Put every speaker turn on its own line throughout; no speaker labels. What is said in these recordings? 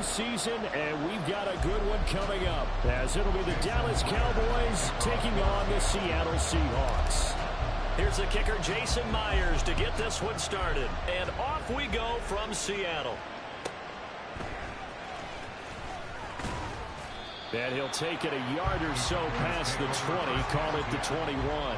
postseason, and we've got a good one coming up, as it'll be the Dallas Cowboys taking on the Seattle Seahawks.
Here's the kicker, Jason Myers, to get this one started. And off we go from Seattle.
And he'll take it a yard or so past the 20, call it the 21.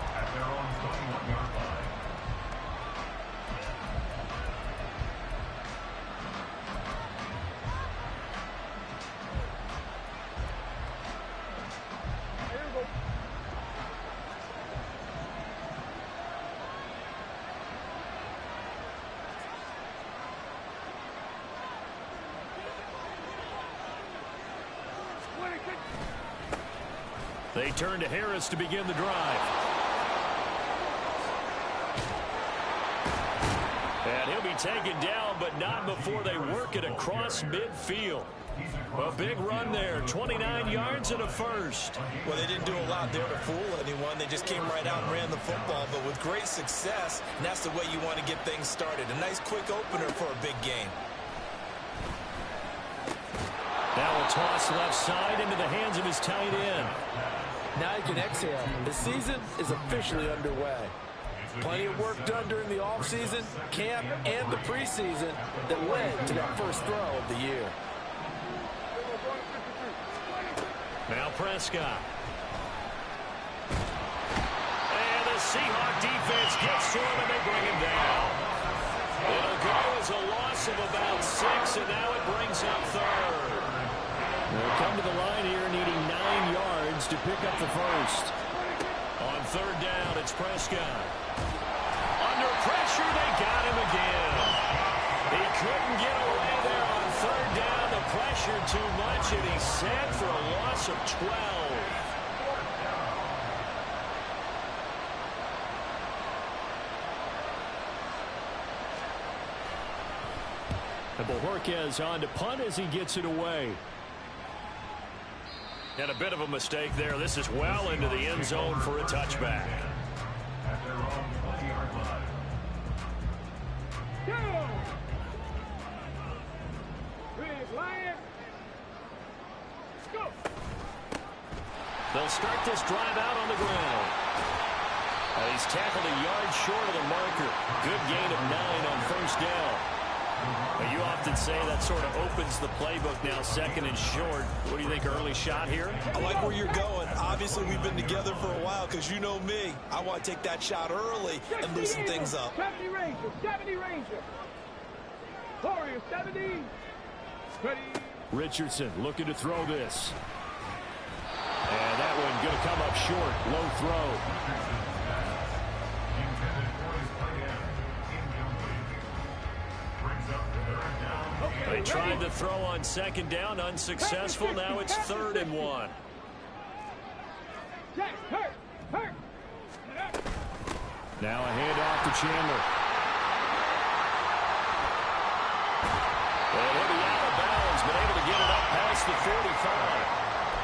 They turn to Harris to begin the drive. And he'll be taken down, but not before they work it across midfield. A big run there, 29 yards and a first.
Well, they didn't do a lot there to fool anyone. They just came right out and ran the football, but with great success, and that's the way you want to get things started. A nice quick opener for a big game.
Now a toss left side into the hands of his tight end.
Now you can exhale. The season is officially underway. Plenty of work done during the offseason, camp, and the preseason that led to that first throw of the year.
Now Prescott. And the Seahawk defense gets to him and they bring him down. It'll go as a loss of about 6, and now it brings up third. They'll come to the line here needing 9 yards to pick up the first. On third down, it's Prescott. Under pressure, they got him again. He couldn't get away there on third down. The pressure too much, and he's set for a loss of 12. And Bojorquez on to punt as he gets it away. And a bit of a mistake there. This is well into the end zone for a touchback. They'll start this drive out on the ground. He's tackled a yard short of the marker. Good gain of 9 on first down. You often say that sort of opens the playbook now, second and short. What do you think, early shot here?
I like where you're going. Obviously, we've been together for a while because you know me. I want to take that shot early and loosen things up.
70 Ranger, 70 Ranger. Warrior, 70. Ready.
Richardson looking to throw this. And that one going to come up short. Low throw. They tried to throw on second down, unsuccessful. Now it's 3rd and 1. Now a handoff to Chandler. And he'll be out of bounds, but able to get it up past the 45.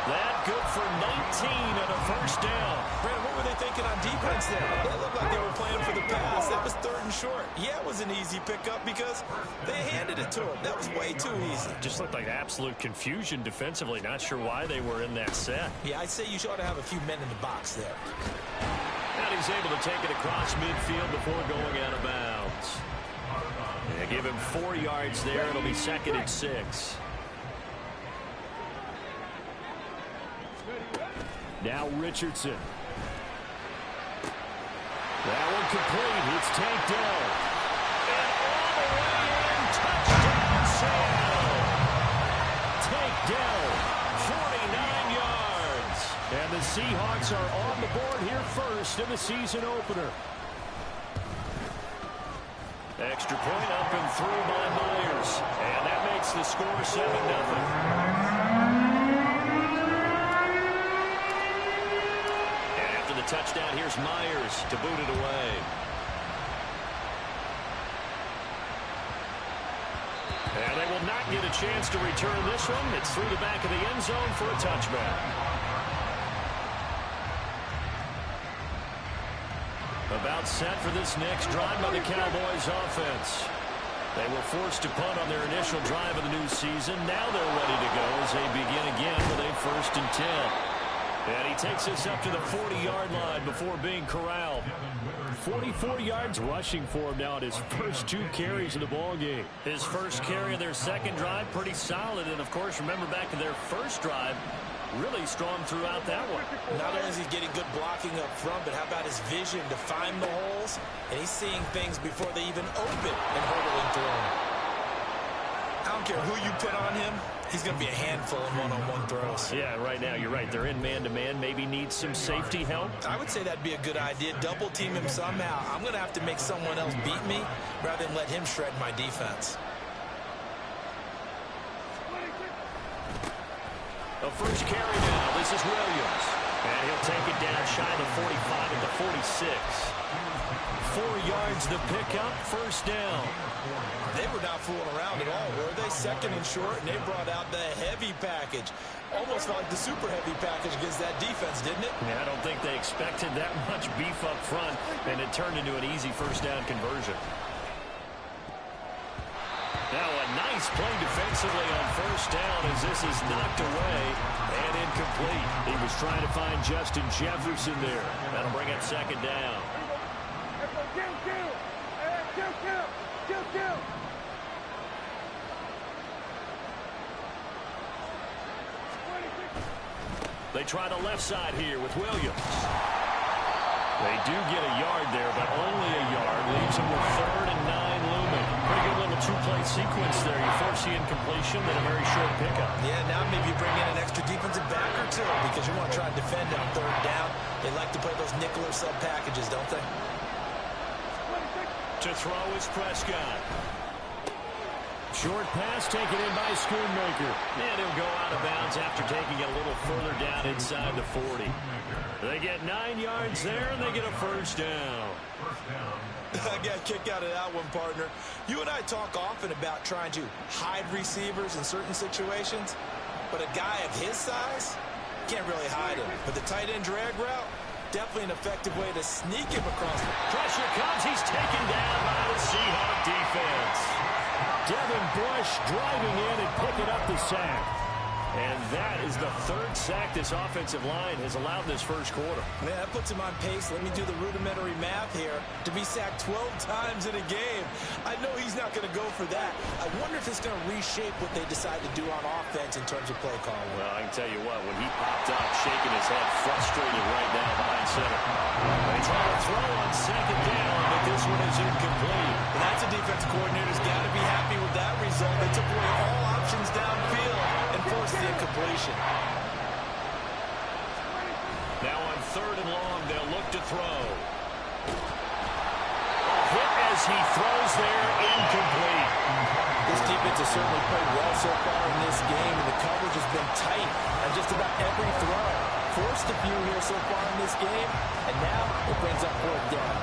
That good for 19 and a first down.
Brandon, what were they thinking on defense there? They looked like they were playing for the pass. That was 3rd and short. Yeah, it was an easy pickup because they handed it to him. That was way too easy.
Just looked like absolute confusion defensively. Not sure why they were in that set.
Yeah, I'd say you ought to have a few men in the box there.
And he's able to take it across midfield before going out of bounds. Yeah, give him 4 yards there. It'll be 2nd and 6. Now Richardson. That one complete. It's tanked down. And all the way in. Touchdown, Seattle. Take down. 49 yards. And the Seahawks are on the board here first in the season opener. Extra point up and through by Myers. And that makes the score 7-0. Touchdown, here's Myers to boot it away. And they will not get a chance to return this one. It's through the back of the end zone for a touchback. About set for this next drive by the Cowboys offense.
They were forced to punt on their initial drive of the new season. Now they're ready to go as they begin again with a 1st and 10. And he takes us up to the 40-yard line before being corralled. 44 yards rushing for him now in his first 2 carries of the ballgame. His first carry of their second drive, pretty solid. And, of course, remember back to their first drive, really strong throughout that one.
Not only is he getting good blocking up front, but how about his vision to find the holes? And he's seeing things before they even open and hurdling through them. I don't care who you put on him, he's going to be a handful in one-on-one throws.
Yeah, right now, you're right. They're in man-to-man. Maybe needs some safety help.
I would say that'd be a good idea. Double team him somehow. I'm going to have to make someone else beat me rather than let him shred my defense.
The first carry now. This is Williams. And he'll take it down shy of the 45 at the 46. 4 yards the pickup. First down.
They were not fooling around at all, were they? 2nd and short, and they brought out the heavy package. Almost felt like the super heavy package against that defense, didn't it?
Yeah, I don't think they expected that much beef up front, and it turned into an easy first down conversion. Now a nice play defensively on first down as this is knocked away and incomplete. He was trying to find Justin Jefferson there. That'll bring up 2nd down.
Kill.
They try the left side here with Williams. They do get a yard there, but only a yard. Leaves them with 3rd and 9 looming. Pretty good little 2-play sequence there. You force the incompletion, then a very short pickup.
Yeah, now maybe you bring in an extra defensive back or two because you want to try and defend on 3rd down. They like to play those nickel or sub packages, don't they?
To throw is Prescott. Short pass taken in by Schoonmaker. And he'll go out of bounds after taking it a little further down inside the 40. They get 9 yards there, and they get a first down.
I got a kick out of that one, partner. You and I talk often about trying to hide receivers in certain situations, but a guy of his size can't really hide him. But the tight end drag route, definitely an effective way to sneak him across.
Pressure comes. He's taken down by the Seahawks defense. Devin Bush driving in and picking up the sack. And that is the 3rd sack this offensive line has allowed this first quarter.
Man, that puts him on pace. Let me do the rudimentary math here. To be sacked 12 times in a game, I know he's not going to go for that. I wonder if it's going to reshape what they decide to do on offense in terms of play calling.
Well, I can tell you what, when he popped up, shaking his head, frustrated right now behind center. They try to throw on 2nd down, but this one is incomplete.
And that's a defense coordinator's got to be happy with that result. They took away all options downfield and forced the incompletion.
Now on 3rd and long, they'll look to throw. A hit as he throws there, incomplete.
This defense has certainly played well so far in this game, and the coverage has been tight on just about every throw. Forced a few here so far in this game, and now it brings up 4th down.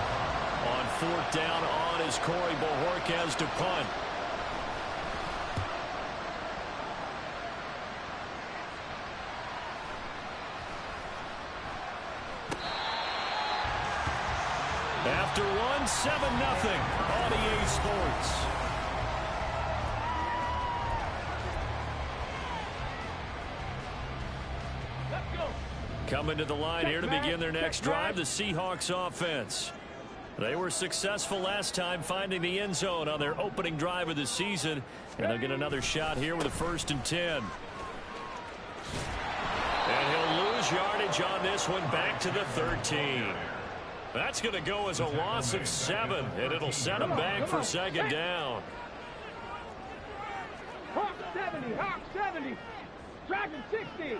On 4th down on is Corey Bojorquez to punt. After one, 7-0 on EA Sports. Coming to the line here to begin their next drive, the Seahawks offense. They were successful last time finding the end zone on their opening drive of the season, and they'll get another shot here with a 1st and 10. And he'll lose yardage on this one back to the 13. That's going to go as a loss of 7, and it'll set him back for 2nd down.
Hawk 70. Dragon 60.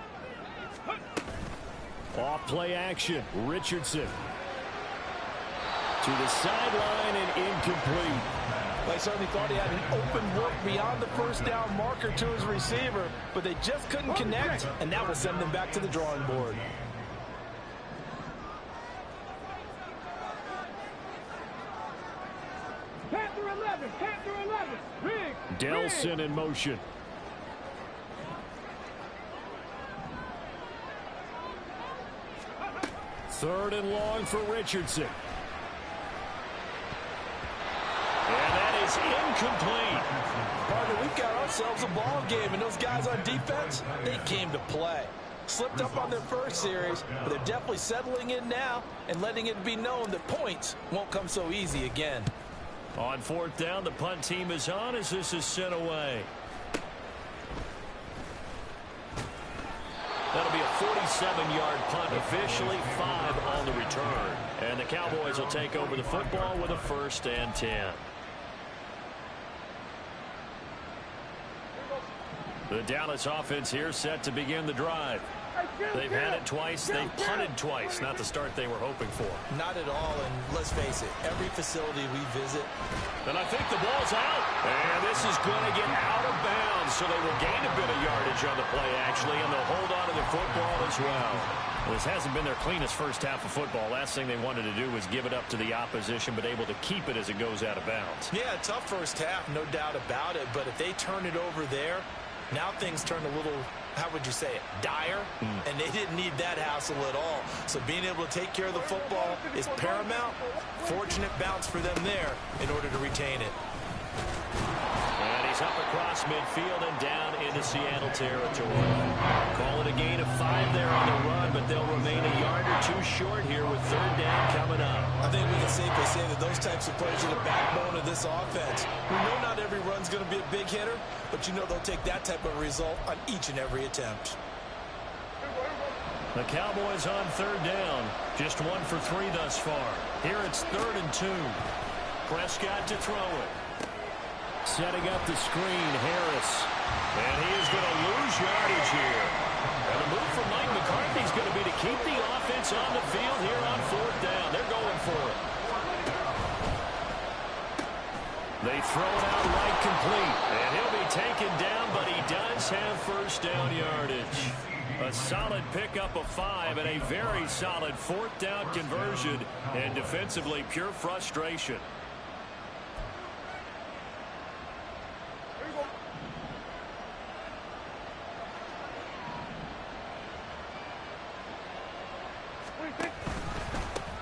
Off play action. Richardson to the sideline and incomplete.
They certainly thought he had an open look beyond the 1st down marker to his receiver, but they just couldn't connect, and that will send them back to the drawing board.
Panther 11. Big.
Delson in motion. Third and long for Richardson. And that is is incomplete.
Partner, we've got ourselves a ball game, and those guys on defense, they came to play. Slipped up on their first series, but they're definitely settling in now and letting it be known that points won't come so easy again.
On fourth down, the punt team is on as this is sent away. That'll be a 47-yard punt, officially 5 on the return. And the Cowboys will take over the football with a 1st and 10. The Dallas offense here set to begin the drive. They've had it twice. They've punted twice. Not the start they were hoping for.
Not at all, and let's face it, every facility we visit.
And I think the ball's out. And this is going to get out of bounds, so they will gain a bit of yardage on the play, actually, and they'll hold on to the football as well. This hasn't been their cleanest first half of football. Last thing they wanted to do was give it up to the opposition, but able to keep it as it goes out of bounds.
Yeah, tough first half, no doubt about it, but if they turn it over there, now things turn a little, how would you say it, dire, and they didn't need that hassle at all. So being able to take care of the football is paramount. Fortunate bounce for them there in order to retain it.
And he's up across midfield and down into Seattle territory. Call it a gain of 5 there on the run, but they'll remain a yard or 2 short here with 3rd down coming up.
I think we can safely say that those types of plays are the backbone of this offense. We know not every run's going to be a big hitter, but you know they'll take that type of result on each and every attempt.
The Cowboys on 3rd down. Just 1 for 3 thus far. Here it's 3rd and 2. Prescott to throw it. Setting up the screen, Harris. And he is going to lose yardage here. And the move from Mike McCarthy is going to be to keep the offense on the field here on 4th down. They're going for it. They throw it out right complete. And he'll be taken down, but he does have 1st down yardage. A solid pickup of 5 and a very solid 4th down conversion. And defensively, pure frustration.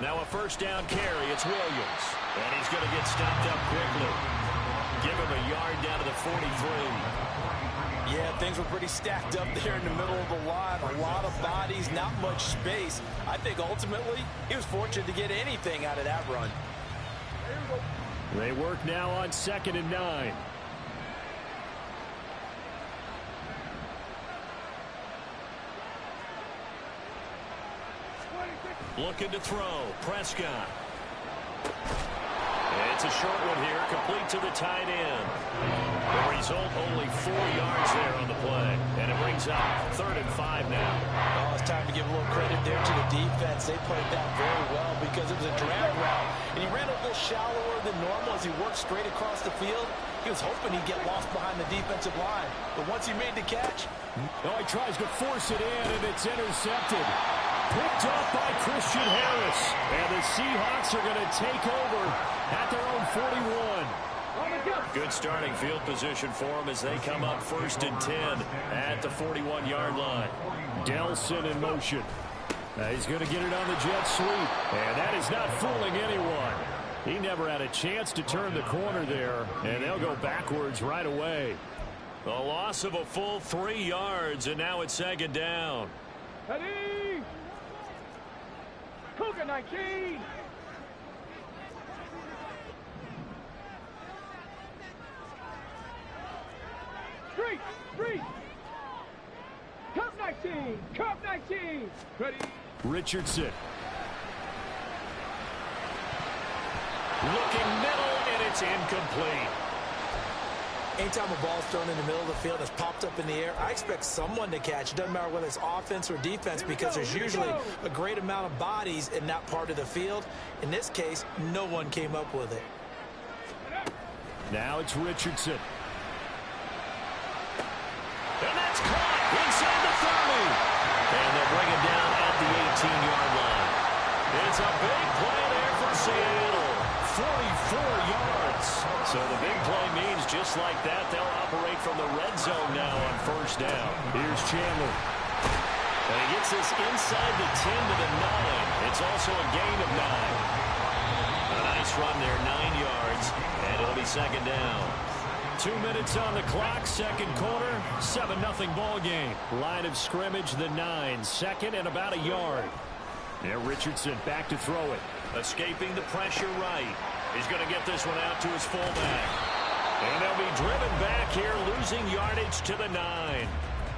Now a 1st down carry. It's Williams. And he's going to get stopped up quickly. Give him a yard down to the 43.
Yeah, things were pretty stacked up there in the middle of the line. A lot of bodies, not much space. I think ultimately he was fortunate to get anything out of that run.
They work now on 2nd and 9. Looking to throw. Prescott. It's a short one here, complete to the tight end. The result, only 4 yards there on the play. And it brings up 3rd and 5 now.
Oh, it's time to give a little credit there to the defense. They played that very well because it was a drag route. And he ran a little shallower than normal as he worked straight across the field. He was hoping he'd get lost behind the defensive line. But once he made the catch...
Oh, he tries to force it in, and it's intercepted. Picked up by Christian Harris. And the Seahawks are going to take over at their own 41. Good starting field position for them as they come up 1st and 10 at the 41-yard line. Delson in motion. He's going to get it on the jet sweep. And that is not fooling anyone. He never had a chance to turn the corner there. And they'll go backwards right away. The loss of a full 3 yards, and now it's 2nd down.
Ready? Cougar 19. Street. Cup 19. Cup 19. Ready?
Richardson. Looking middle, and it's incomplete.
Anytime a ball's thrown in the middle of the field that's popped up in the air, I expect someone to catch. It doesn't matter whether it's offense or defense because there's usually a great amount of bodies in that part of the field. In this case, no one came up with it.
Now it's Richardson. And that's caught inside the 30. And they'll bring it down at the 18-yard line. It's a big play there for Seattle. 44 yards. So the big play means just like that, they'll operate from the red zone now on 1st down. Here's Chandler. And he gets this inside the 10 to the 9. It's also a gain of 9. A nice run there, 9 yards, and it'll be second down. 2 minutes on the clock, second quarter, 7-0 ball game. Line of scrimmage, the 9, second and about a yard. Now Richardson back to throw it. Escaping the pressure right. He's going to get this one out to his fullback. And they'll be driven back here, losing yardage to the 9.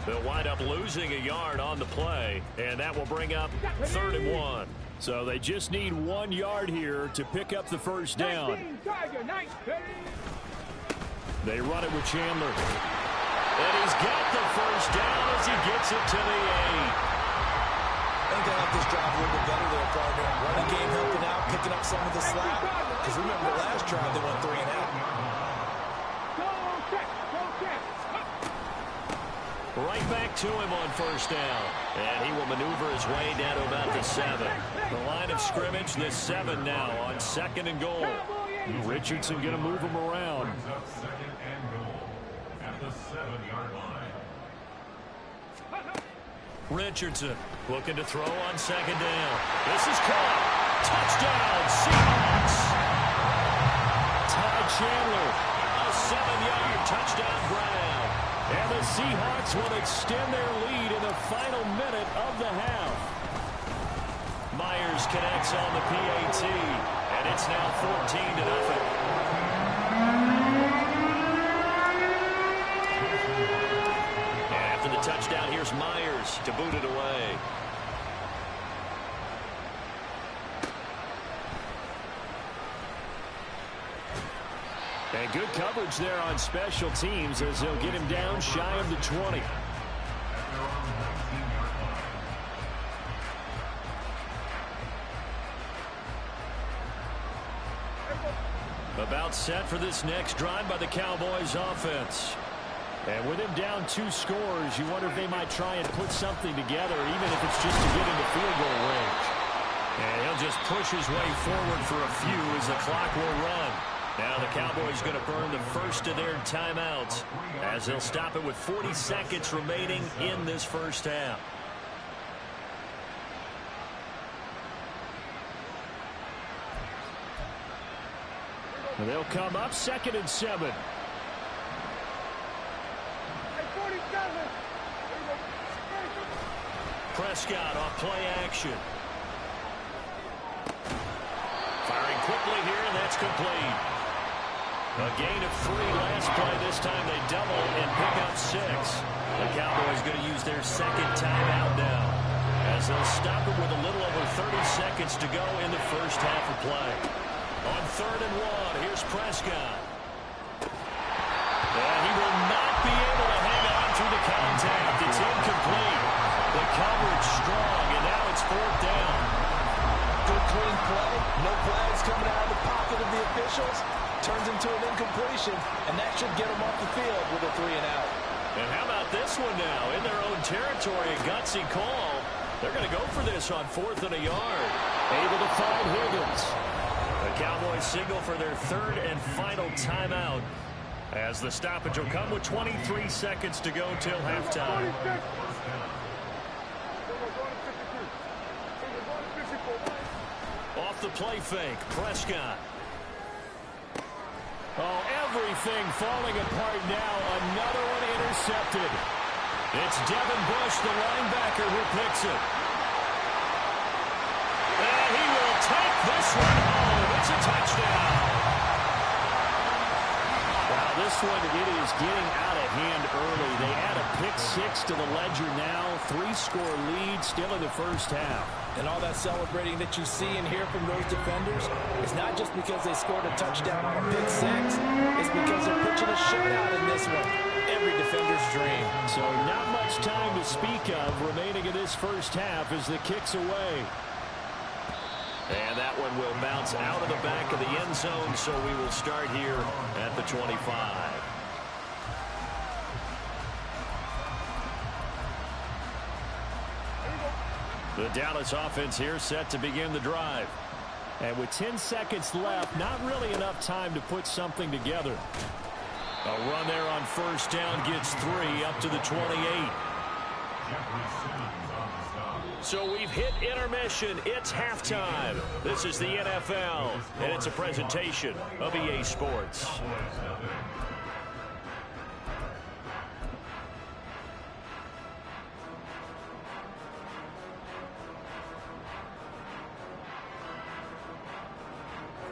They'll wind up losing a yard on the play, and that will bring up 3rd and 1. So they just need 1 yard here to pick up the first down. They run it with Chandler. And he's got the first down as he gets it to the 8.
I think they like this drive a little bit better there, partner. Running game helping out, picking up some of the slack. Because remember, the last drive they went 3 and out.
Right back to him on first down. And he will maneuver his way down to about the 7. The line of scrimmage, the 7 now on 2nd and goal. Richardson going to move him around.
At the 7-yard line.
Richardson looking to throw on 2nd down. This is caught. Touchdown, Seahawks. Ty Chandler, a 7-yard touchdown grab. And the Seahawks will extend their lead in the final minute of the half. Myers connects on the PAT, and it's now 14-0. After the touchdown, here's Myers to boot it away. And good coverage there on special teams as they'll get him down shy of the 20. About set for this next drive by the Cowboys offense. And with him down 2 scores, you wonder if they might try and put something together, even if it's just to get into field goal range. And he'll just push his way forward for a few as the clock will run. Now the Cowboys going to burn the first of their timeouts as they'll stop it with 40 seconds remaining in this first half. And they'll come up 2nd and 7. Prescott off play action. Firing quickly here, and that's complete. A gain of 3 last play. This time they double and pick up 6. The Cowboys going to use their 2nd timeout now as they'll stop it with a little over 30 seconds to go in the first half of play. On 3rd and 1, here's Prescott. And he will not be able to hang on through the contact. It's incomplete. The coverage strong, and now it's 4th down.
Good clean play. No flags coming out of the pocket of the officials. Turns into an incompletion, and that should get them off the field with a 3 and out.
And how about this one now? In their own territory, a gutsy call. They're going to go for this on 4th and a yard. Able to find Higgins. The Cowboys signal for their 3rd and final timeout as the stoppage will come with 23 seconds to go till halftime. Off the play fake, Prescott. Oh, everything falling apart now. Another one intercepted. It's Devin Bush, the linebacker, who picks it. And he will take this one home. It's a touchdown. Wow, this one, it is getting out of hand early. They add a pick 6 to the ledger now. 3-score lead still in the first half.
And all that celebrating that you see and hear from those defenders is not just because they scored a touchdown on a pick 6. It's because they're pitching a shutout in this one. Every defender's dream.
So not much time to speak of remaining in this first half as the kick's away. And that one will bounce out of the back of the end zone, so we will start here at the 25. The Dallas offense here set to begin the drive. And with 10 seconds left, not really enough time to put something together. A run there on first down gets 3 up to the 28. So we've hit intermission. It's halftime. This is the NFL, and it's a presentation of EA Sports.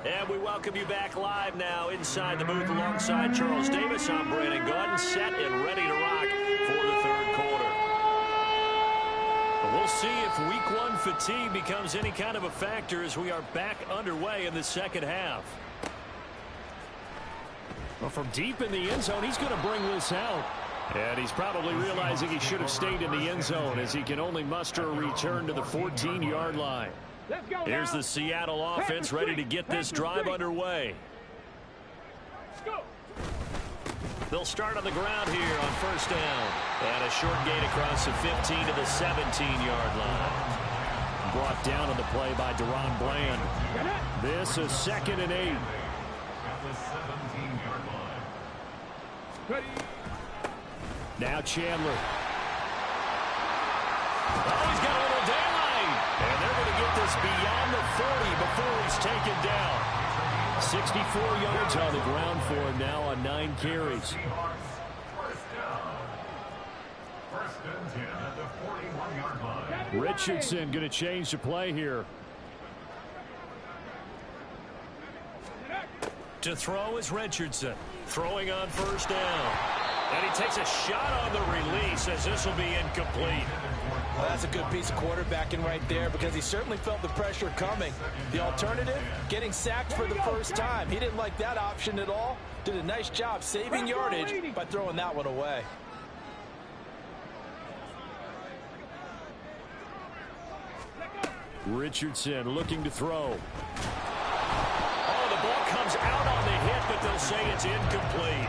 And we welcome you back live now inside the booth alongside Charles Davis. I'm Brandon Gaudin, set and ready to rock for the third quarter. We'll see if week one fatigue becomes any kind of a factor as we are back underway in the second half. Well, from deep in the end zone, he's going to bring this out. And he's probably realizing he should have stayed in the end zone as he can only muster a return to the 14-yard line.
Let's go.
Here's the Seattle offense ready to get this drive underway.
Go.
They'll start on the ground here on first down. And a short gain across the 15 to the 17-yard line. Brought down on the play by Deron Bland. This is 2nd and 8.
At the 17-yard line.
Ready.
Now Chandler. Oh, he's got a little daylight. And they're going to get this beyond the 40 before he's taken down. 64 yards on the ground for him now on 9 carries.
Seahawks, first down. First and 10 at the 41-yard line.
Richardson going to change the play here. To throw is Richardson. Throwing on first down. And he takes a shot on the release as this will be incomplete.
Well, that's a good piece of quarterbacking right there because he certainly felt the pressure coming. The alternative, getting sacked for the first time. He didn't like that option at all. Did a nice job saving yardage by throwing that one away.
Richardson looking to throw. Oh, the ball comes out on the hit, but they'll say it's incomplete.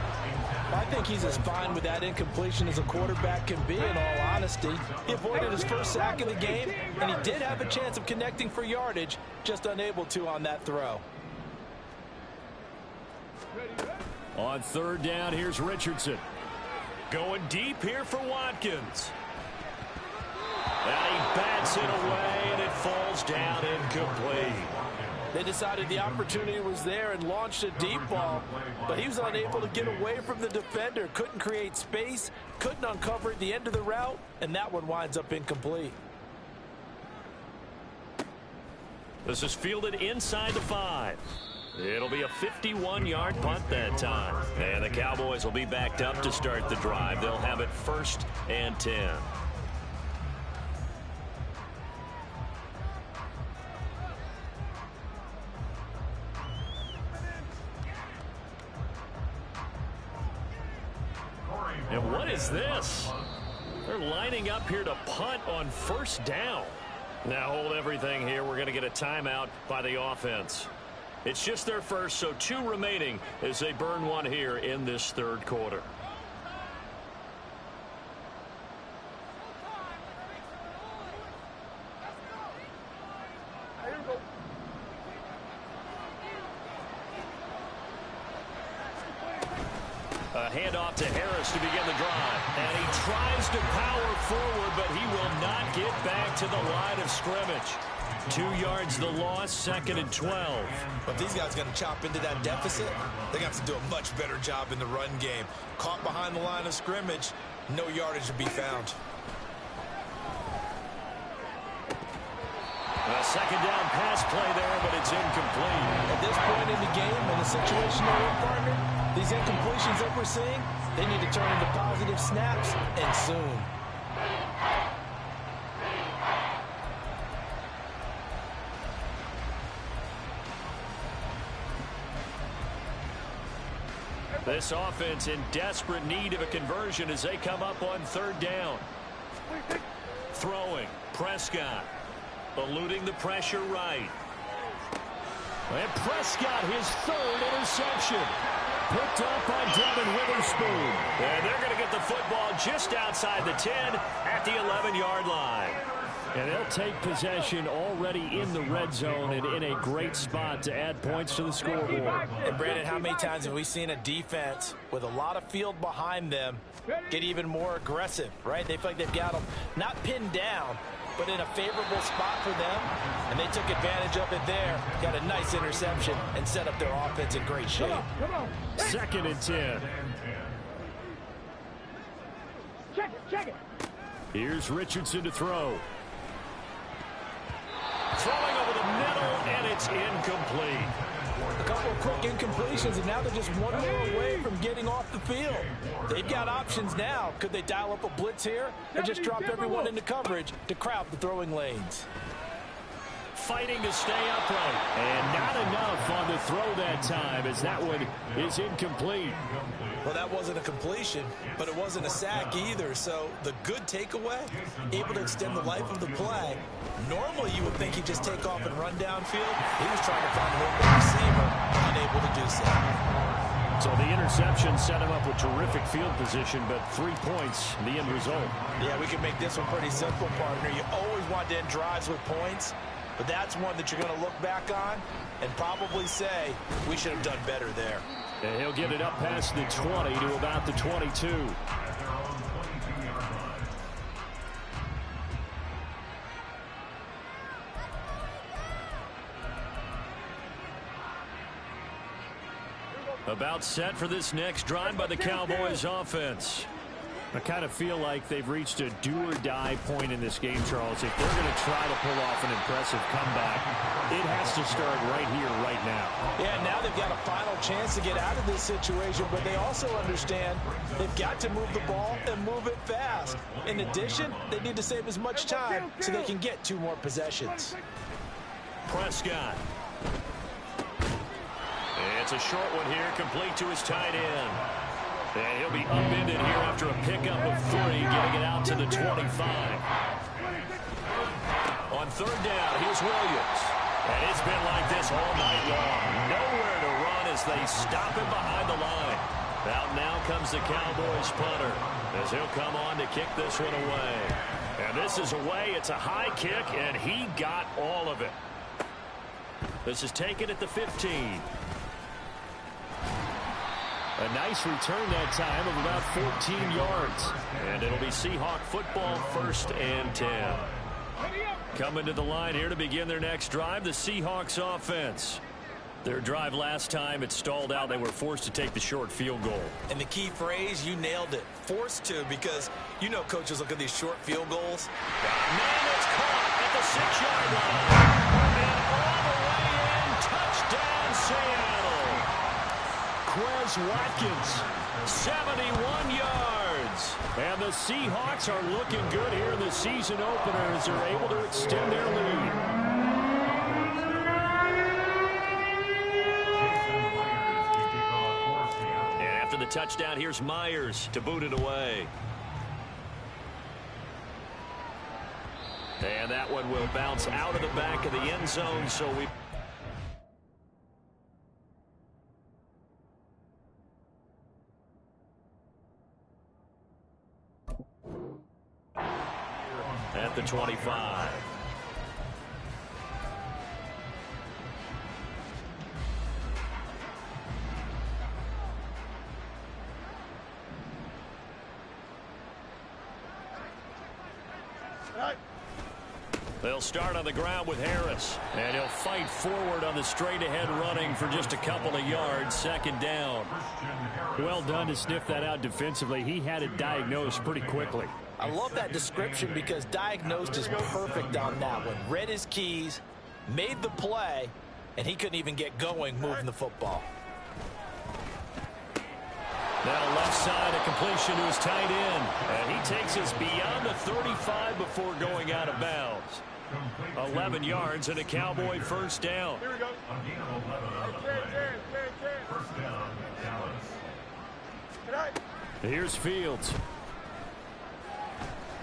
I think he's as fine with that incompletion as a quarterback can be, in all honesty. He avoided his first sack of the game, and he did have a chance of connecting for yardage, just unable to on that throw.
On third down, here's Richardson. Going deep here for Watkins. And he bats it away, and it falls down incomplete.
They decided the opportunity was there and launched a deep ball, but he was unable to get away from the defender, couldn't create space, couldn't uncover at the end of the route, and that one winds up incomplete.
This is fielded inside the 5. It'll be a 51-yard punt that time. And the Cowboys will be backed up to start the drive. They'll have it 1st and 10. And what is this? They're lining up here to punt on first down. Now hold everything here. We're going to get a timeout by the offense. It's just their first, so 2 remaining as they burn one here in this third quarter. A handoff to Harris to begin the drive. And he tries to power forward, but he will not get back to the line of scrimmage. 2 yards the loss, 2nd and 12.
But these guys going to chop into that deficit. They're going to have to do a much better job in the run game. Caught behind the line of scrimmage, no yardage to be found.
A second down pass play there, but it's incomplete.
At this point in the game, in the situation they're in, partner, these incompletions that we're seeing, they need to turn into positive snaps, and soon.
This offense in desperate need of a conversion as they come up on third down. Throwing, Prescott. Eluding the pressure right. And Prescott, his 3rd interception. Picked up by Devin Witherspoon. And they're going to get the football just outside the 10 at the 11-yard line. And they'll take possession already in the red zone and in a great spot to add points to the scoreboard.
And Brandon, how many times have we seen a defense with a lot of field behind them get even more aggressive, right? They feel like they've got them not pinned down, but in a favorable spot for them, and they took advantage of it there, got a nice interception, and set up their offense in great shape.
Come on.
2nd and 10.
Check it.
Here's Richardson to throw. Throwing over the middle, and it's incomplete.
A couple of quick incompletions, and now they're just one more away from getting off the field. They've got options now. Could they dial up a blitz here or just drop everyone into coverage to crowd the throwing lanes?
Fighting to stay upright, and not enough on the throw that time as that one is incomplete.
Well, that wasn't a completion, but it wasn't a sack either. So the good takeaway, able to extend the life of the play. Normally, you would think he'd just take off and run downfield. He was trying to find an open receiver, unable to do so.
So the interception set him up with terrific field position, but 3 points, the end result.
Yeah, we can make this one pretty simple, partner. You always want to end drives with points, but that's one that you're going to look back on and probably say, we should have done better there.
And he'll get it up past the 20 to about the 22. About set for this next drive by the Cowboys offense. I kind of feel like they've reached a do-or-die point in this game, Charles. If they're going to try to pull off an impressive comeback, it has to start right here, right now.
Yeah, now they've got a final chance to get out of this situation, but they also understand they've got to move the ball and move it fast. In addition, they need to save as much time so they can get 2 more possessions.
Prescott. It's a short one here, complete to his tight end. And he'll be upended here after a pickup of 3, getting it out to the 25. On 3rd down, here's Williams. And it's been like this all night long. Nowhere to run as they stop him behind the line. Out now comes the Cowboys punter as he'll come on to kick this one away. And this is away. It's a high kick, and he got all of it. This is taken at the 15. A nice return that time of about 14 yards. And it'll be Seahawk football, 1st and 10. Coming to the line here to begin their next drive, the Seahawks offense. Their drive last time, it stalled out. They were forced to take the short field goal.
And the key phrase, you nailed it. Forced to, because you know coaches look at these short field goals.
Man, it's caught at the 6-yard line. And all the way in, touchdown Seattle. Quez Watkins, 71 yards. And the Seahawks are looking good here in the season opener as they're able to extend their lead. And after the touchdown, here's Myers to boot it away. And that one will bounce out of the back of the end zone, so we... at the 25. They'll start on the ground with Harris, and he'll fight forward on the straight-ahead running for just a couple of yards, 2nd down. Well done to sniff that out defensively. He had it diagnosed pretty quickly.
I love that description because diagnosed is perfect on that one. Read his keys, made the play, and he couldn't even get going moving the football.
Now left side, a completion to his tight end. And he takes us beyond the 35 before going out of bounds. 11 yards and a Cowboy 1st down.
Here we go.
First down, Dallas.
Here's Fields.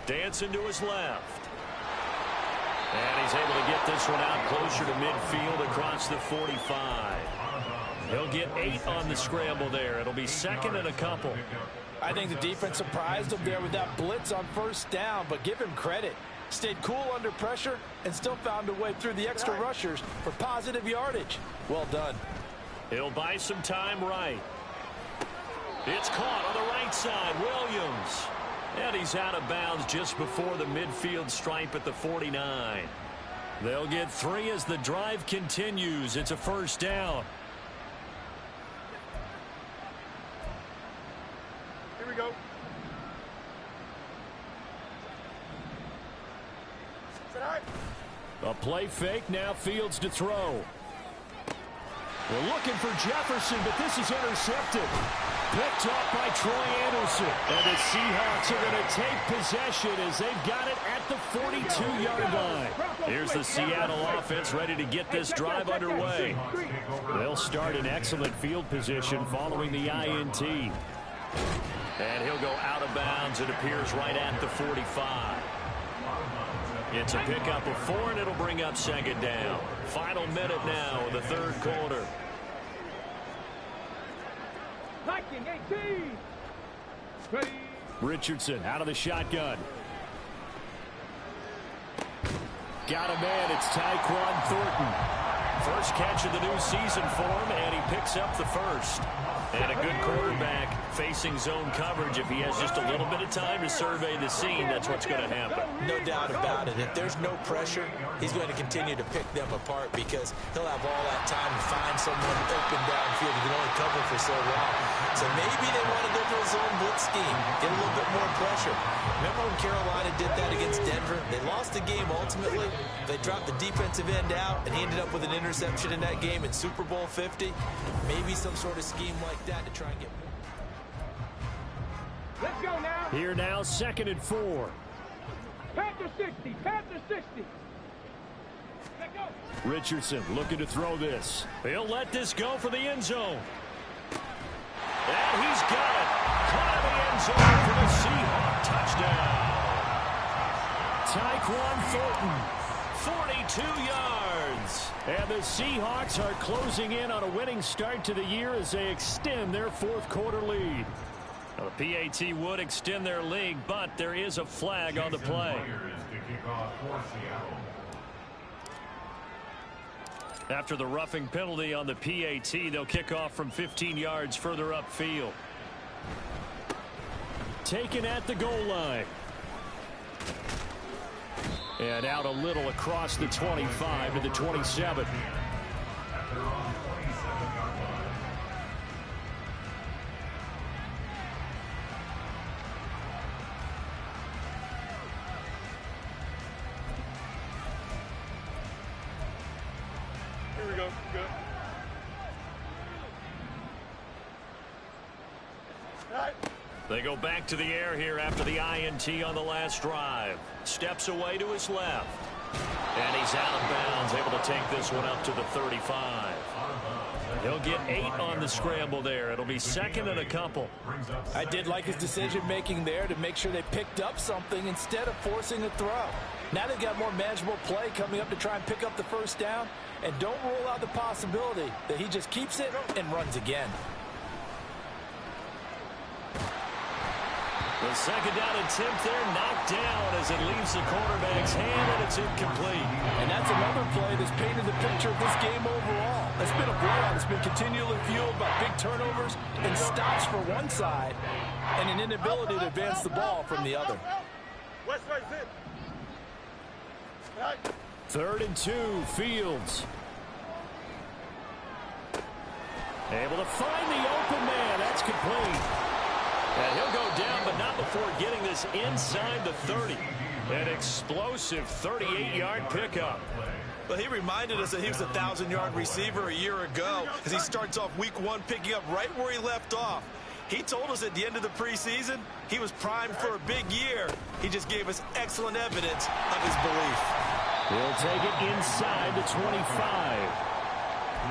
Dancing to his left. And he's able to get this one out closer to midfield across the 45. He'll get 8 on the scramble there. It'll be 2nd and a couple.
I think the defense surprised him there with that blitz on first down, but give him credit. Stayed cool under pressure and still found a way through the extra rushers for positive yardage. Well done.
He'll buy some time right. It's caught on the right side. Williams. And he's out of bounds just before the midfield stripe at the 49. They'll get 3 as the drive continues. It's a first down.
Here we go.
A play fake, now Fields to throw. We're looking for Jefferson, but this is intercepted. Picked up by Troy Anderson. And the Seahawks are going to take possession as they've got it at the 42-yard line. Here's the Seattle offense ready to get this drive underway. They'll start in excellent field position following the INT. And he'll go out of bounds. It appears right at the 45. It's a pickup of 4, and it'll bring up second down. Final minute now of the third quarter.
Viking 18. Ready.
Richardson out of the shotgun. Got a man. It's Tyquan Thornton. First catch of the new season for him, and he picks up the first. And a good quarterback facing zone coverage. If he has just a little bit of time to survey the scene, that's what's going to happen.
No doubt about it. If there's no pressure, he's going to continue to pick them apart because he'll have all that time to find someone open downfield. He can only cover for so long. So maybe they want to go to a zone blitz scheme, get a little bit more pressure. Remember when Carolina did that against Denver? They lost the game ultimately. They dropped the defensive end out, and he ended up with an interception in that game in Super Bowl 50. Maybe some sort of scheme like that to try and get more.
Let's go now.
Here now, 2nd and 4.
Panther 60. Panther 60. Let go.
Richardson looking to throw this. He'll let this go for the end zone. And he's got it. Caught in the end zone for the Seahawk touchdown. Tyquan Thornton, 42 yards. And the Seahawks are closing in on a winning start to the year as they extend their fourth quarter lead. Now, the PAT would extend their lead, but there is a flag on the play. After the roughing penalty on the PAT, they'll kick off from 15 yards further upfield. Taken at the goal line. And out a little across the 25 to the 27.
Here we go. Good. All right.
They go back to the air here after the INT on the last drive. Steps away to his left. And he's out of bounds, able to take this one up to the 35. He'll get 8 on the scramble there. It'll be 2nd and a couple.
I did like his decision-making there to make sure they picked up something instead of forcing a throw. Now they've got more manageable play coming up to try and pick up the first down. And don't rule out the possibility that he just keeps it and runs again.
The second down attempt there knocked down as it leaves the quarterback's hand, and it's incomplete.
And that's another play that's painted the picture of this game overall. It's been a blowout. It's been continually fueled by big turnovers and stops for one side and an inability to advance the ball from the other.
West right in. All right.
3rd and 2, Fields. Able to find the open man. That's complete. And he'll go down, but not before getting this inside the 30. An explosive 38-yard pickup.
Well, he reminded us that he was a 1,000-yard receiver a year ago as he starts off week 1 picking up right where he left off. He told us at the end of the preseason he was primed for a big year. He just gave us excellent evidence of his belief.
He'll take it inside the 25.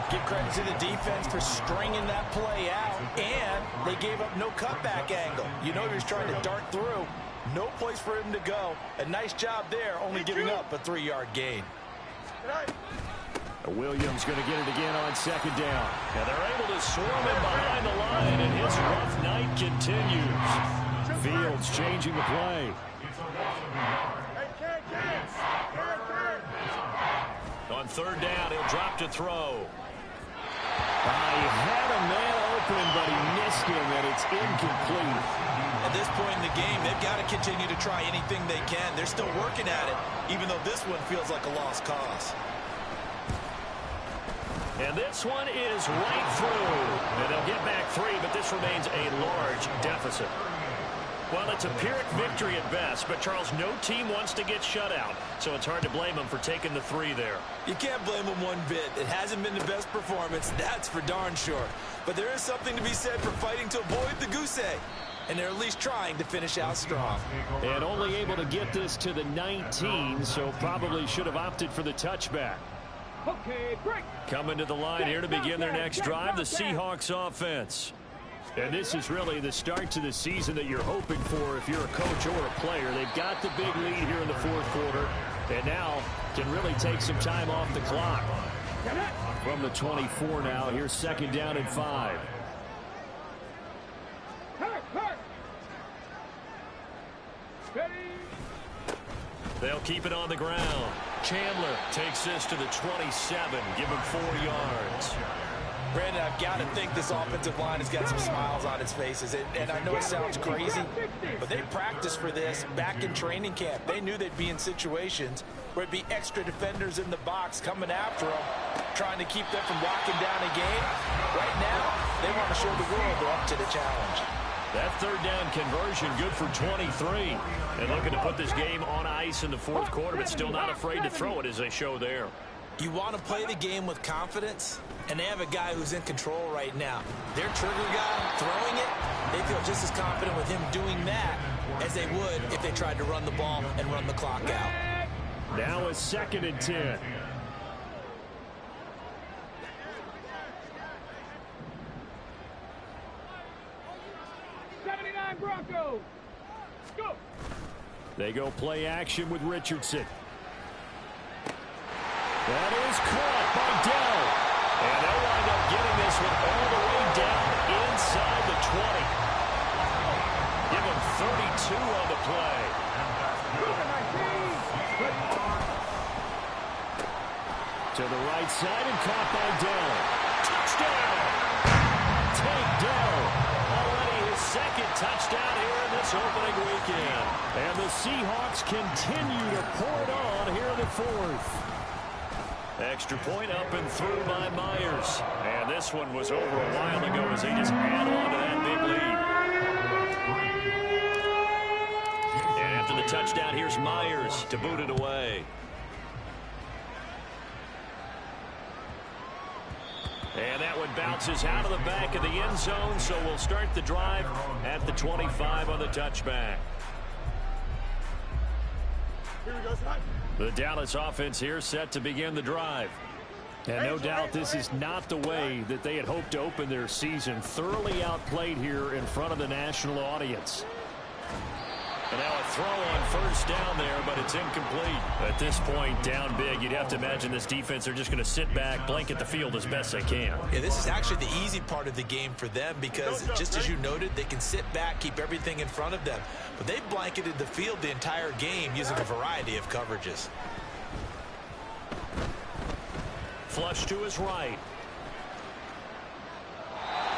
Give credit to the defense for stringing that play out, and they gave up no cutback angle. You know he was trying to dart through. No place for him to go. A nice job there, only giving up a 3-yard gain.
All right.
Williams going to get it again on second down. And they're able to swarm him behind the line, and his rough night continues. Fields changing the play. On third down, he'll drop to throw. He had a man open, but he missed him, and it's incomplete.
At this point in the game, they've got to continue to try anything they can. They're still working at it, even though this one feels like a lost cause.
And this one is right through. And they'll get back 3, but this remains a large deficit. Well, it's a Pyrrhic victory at best, but, Charles, no team wants to get shut out, so it's hard to blame them for taking the 3 there.
You can't blame them one bit. It hasn't been the best performance, that's for darn sure. But there is something to be said for fighting to avoid the goose egg. And they're at least trying to finish out strong.
And only able to get this to the 19, so probably should have opted for the touchback.
Okay, break.
Coming to the line here to begin their next drive, the Seahawks offense. And this is really the start to the season that you're hoping for if you're a coach or a player. They've got the big lead here in the fourth quarter, and now can really take some time off the clock. From the 24 now, here's second down and 5. They'll keep it on the ground. Chandler takes this to the 27. Give him 4 yards.
Brandon, I've got to think this offensive line has got some smiles on its faces. And I know it sounds crazy, but they practiced for this back in training camp. They knew they'd be in situations where it'd be extra defenders in the box coming after them, trying to keep them from locking down a game. Right now, they want to show the world they're up to the challenge.
That third down conversion good for 23. And looking to put this game on ice in the fourth quarter, but still not afraid to throw it as they show there.
You want to play the game with confidence, and they have a guy who's in control right now. Their trigger guy throwing it, they feel just as confident with him doing that as they would if they tried to run the ball and run the clock out.
Now it's second and 10.
Broncos. Go.
They go play action with Richardson. That is caught by Dell. And they'll wind up getting this one all the way down inside the 20. Give them 32 on the play. To the right side and caught by Dell. Touchdown. Tank Dell. Second touchdown here in this opening weekend. And the Seahawks continue to pour it on here in the fourth. Extra point up and through by Myers. And this one was over a while ago as they just add on to that big lead. And after the touchdown, here's Myers to boot it away. And that one bounces out of the back of the end zone, so we'll start the drive at the 25 on the touchback.
Here we go, son.
The Dallas offense here set to begin the drive. And no doubt this is not the way that they had hoped to open their season. Thoroughly outplayed here in front of the national audience. And now a throw on first down there, but it's incomplete. At this point, down big, you'd have to imagine this defense are just going to sit back, blanket the field as best they can.
Yeah, this is actually the easy part of the game for them because, just as you noted, they can sit back, keep everything in front of them. But they've blanketed the field the entire game using a variety of coverages.
Flush to his right.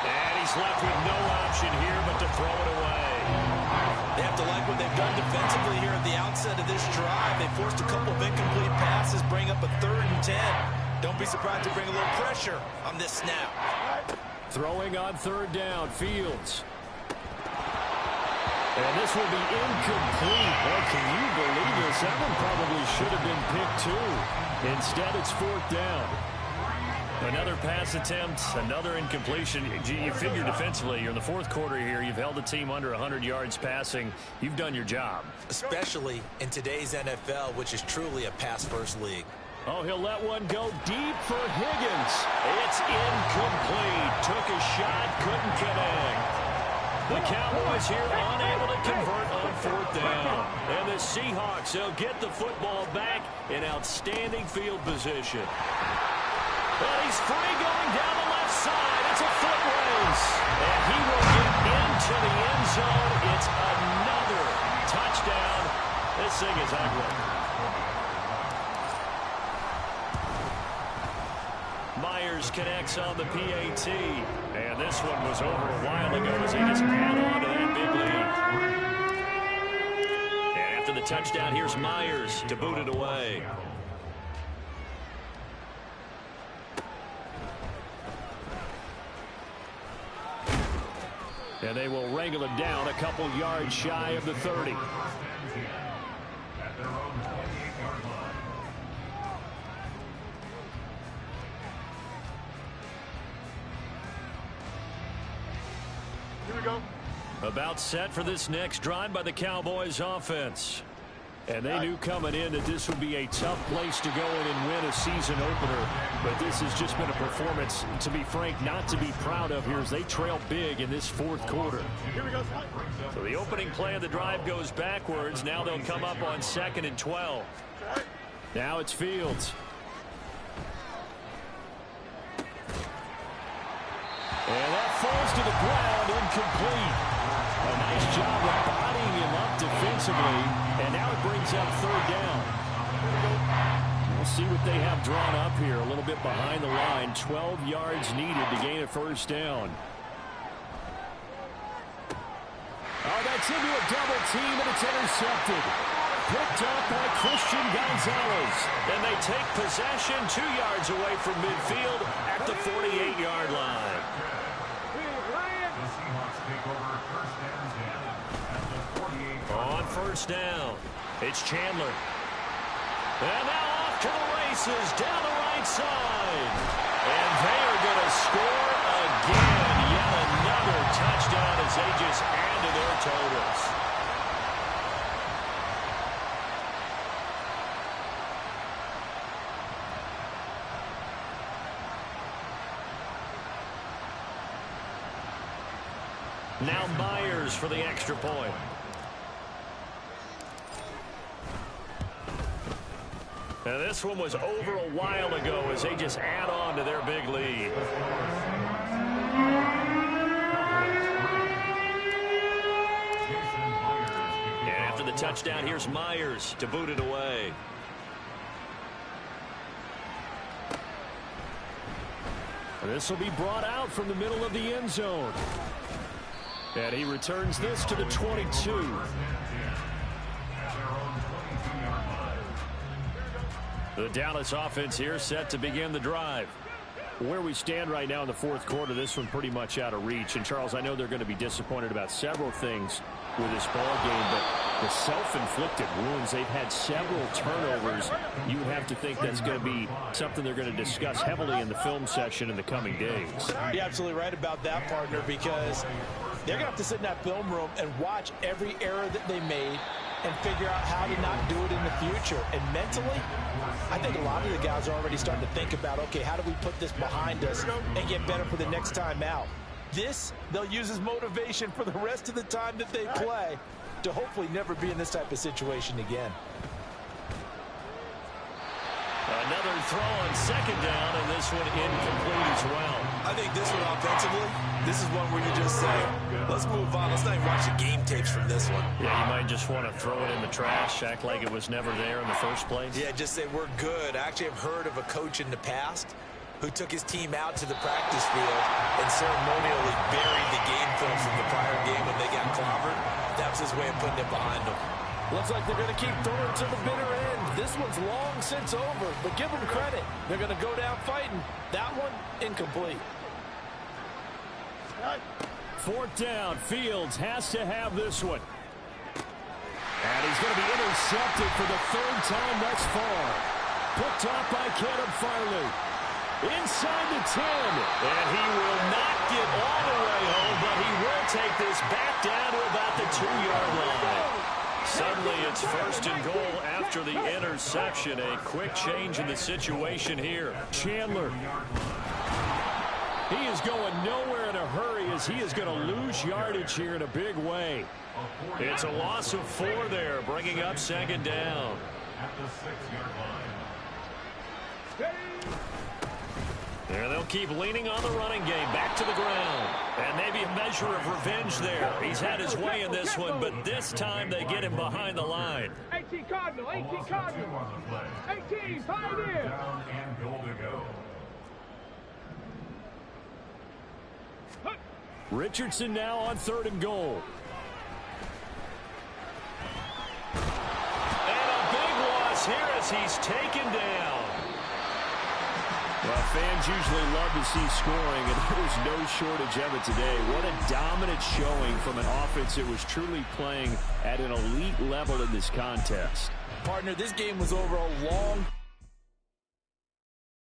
And he's left with no option here but to throw it away.
They have to like what they've done defensively here at the outset of this drive. They forced a couple of incomplete passes, bring up a 3rd and 10. Don't be surprised to bring a little pressure on this snap.
Throwing on third down, Fields. And this will be incomplete. Well, can you believe this? That one probably should have been picked too. Instead, it's 4th down. Another pass attempt, another incompletion. You figure defensively, you're in the fourth quarter here. You've held the team under 100 yards passing. You've done your job.
Especially in today's NFL, which is truly a pass-first league.
Oh, he'll let one go deep for Higgins. It's incomplete. Took a shot, couldn't connect. The Cowboys here unable to convert on 4th down. And the Seahawks, they'll get the football back in outstanding field position. And he's free going down the left side. It's a foot race. And he will get into the end zone. It's another touchdown. This thing is ugly. Myers connects on the PAT. And this one was over a while ago as they just add on to that big lead. And after the touchdown, here's Myers to boot it away. And they will wrangle it down a couple yards shy of the 30.
At their own 28-yard line.
Here we go.
About set for this next drive by the Cowboys offense. And they knew coming in that this would be a tough place to go in and win a season opener. But this has just been a performance, to be frank, not to be proud of here as they trail big in this fourth quarter.
Here we go.
So the opening play of the drive goes backwards. Now they'll come up on 2nd and 12. Now it's Fields. And that falls to the ground, incomplete. A nice job of bodying him up defensively, and now it brings up 3rd down. We'll see what they have drawn up here, a little bit behind the line. 12 yards needed to gain a 1st down. Oh, that's into a double team, and it's intercepted. Picked up by Christian Gonzalez. And they take possession 2 yards away from midfield at the 48-yard line.
The Seahawks take over 1st and 10 at the 48-yard
On 1st down, it's Chandler. And now off to the races down the right side. And they are going to score again. Yet another touchdown as they just add to their totals. Now Myers for the extra point. Now this one was over a while ago as they just add on to their big lead. And after the touchdown, here's Myers to boot it away. This will be brought out from the middle of the end zone. And he returns this to the 22. The Dallas offense here set to begin the drive. Where we stand right now in the fourth quarter, this one pretty much out of reach. And, Charles, I know they're going to be disappointed about several things with this ball game, but the self-inflicted wounds, they've had several turnovers. You would have to think that's going to be something they're going to discuss heavily in the film session in the coming days.
You're absolutely right about that, partner, because they're going to have to sit in that film room and watch every error that they made and figure out how to not do it in the future. And mentally, I think a lot of the guys are already starting to think about, okay, how do we put this behind us and get better for the next time out? This, they'll use as motivation for the rest of the time that they play to hopefully never be in this type of situation again.
Another throw on 2nd down, and this one incomplete as well.
I think this one offensively, this is one where you just say, let's move on. Let's not even watch the game tapes from this one.
Yeah, you might just want to throw it in the trash, act like it was never there in the first place.
Yeah, just say we're good. I actually have heard of a coach in the past who took his team out to the practice field and ceremonially buried the game film from the prior game when they got clobbered. That was his way of putting it behind them.
Looks like they're going to keep throwing to the bitter end. This one's long since over, but give them credit. They're going to go down fighting. That one, incomplete.
4th down, Fields has to have this one. And he's going to be intercepted for the 3rd time thus far. Picked off by Caleb Farley. Inside the 10. And he will not get all the way home, but he will take this back down to about the 2-yard line. Suddenly it's 1st and goal after the interception. A quick change in the situation here. Chandler. He is going nowhere in a hurry as he is going to lose yardage here in a big way. It's a loss of 4 there, bringing up 2nd down.
at the 6-yard line.
There they'll keep leaning on the running game. Back to the ground. And maybe a measure of revenge there. He's had his way in this one, but this time they get him behind the line.
18 Cardinal, 18 Cardinal. 18, Pioneer.
Down and goal to go.
Richardson now on 3rd and goal. And a big loss here as he's taken down. Well, fans usually love to see scoring, and there's no shortage of it today. What a dominant showing from an offense that was truly playing at an elite level in this contest.
Partner, this game was over a long